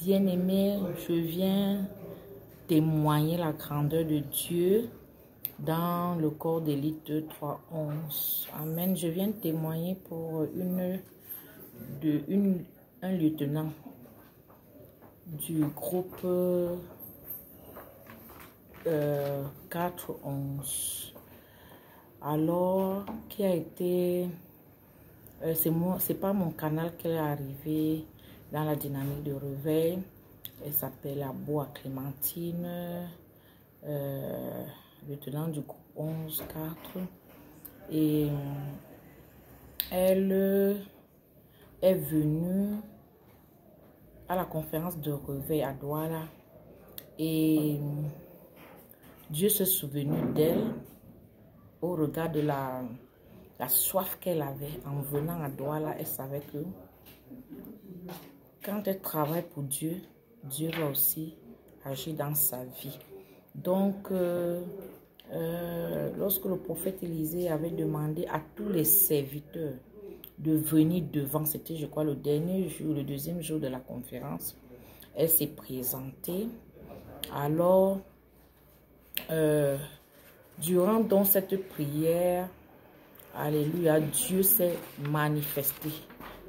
Bien-aimé, je viens témoigner la grandeur de Dieu dans le corps d'élite 2-3-11. Amen. Je viens témoigner pour un lieutenant du groupe 4-11. Alors, qui a été... c'est pas mon canal qu'elle est arrivée dans la dynamique de réveil. Elle s'appelle Aboua Clémentine, lieutenant du groupe 11-4. Et elle est venue à la conférence de réveil à Douala. Et Dieu s'est souvenu d'elle au regard de la soif qu'elle avait en venant à Douala. Elle savait que quand elle travaille pour Dieu, Dieu va aussi agir dans sa vie. Donc, lorsque le prophète Élisée avait demandé à tous les serviteurs de venir devant, c'était je crois le dernier jour, le deuxième jour de la conférence, elle s'est présentée. Alors, durant donc cette prière, alléluia, Dieu s'est manifesté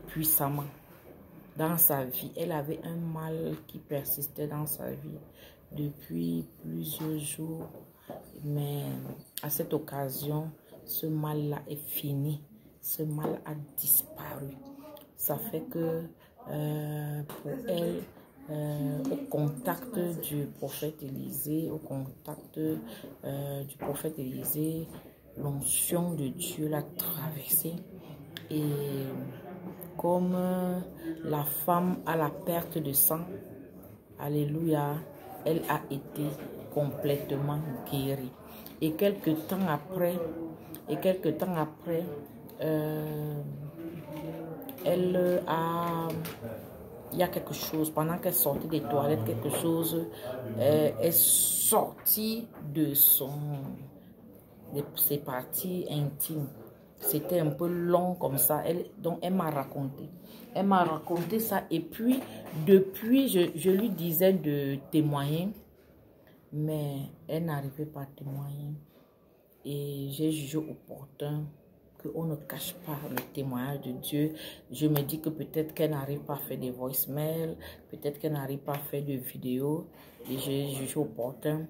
puissamment dans sa vie. Elle avait un mal qui persistait dans sa vie depuis plusieurs jours. Mais à cette occasion, ce mal-là est fini. Ce mal a disparu. Ça fait que pour elle, au contact du prophète Élisée, l'onction de Dieu l'a traversée. Et comme la femme à la perte de sang, alléluia, elle a été complètement guérie. Et quelques temps après, il y a quelque chose, pendant qu'elle sortait des toilettes, quelque chose est sorti de ses parties intimes. C'était un peu long comme ça. Donc, elle m'a raconté. Elle m'a raconté ça. Et puis, depuis, je lui disais de témoigner. Mais elle n'arrivait pas à témoigner. Et j'ai jugé opportun qu'on ne cache pas le témoignage de Dieu. Je me dis que peut-être qu'elle n'arrive pas à faire des voicemails. Peut-être qu'elle n'arrive pas à faire de vidéos. Et j'ai jugé opportun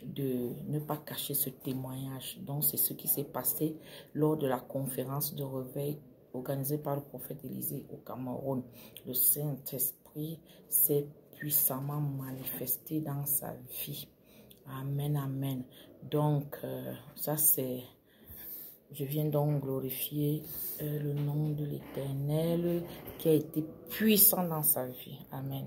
de ne pas cacher ce témoignage. Donc, c'est ce qui s'est passé lors de la conférence de réveil organisée par le prophète Élisée au Cameroun. Le Saint-Esprit s'est puissamment manifesté dans sa vie. Amen, amen. Donc, ça c'est... Je viens donc glorifier le nom de l'Éternel qui a été puissant dans sa vie. Amen.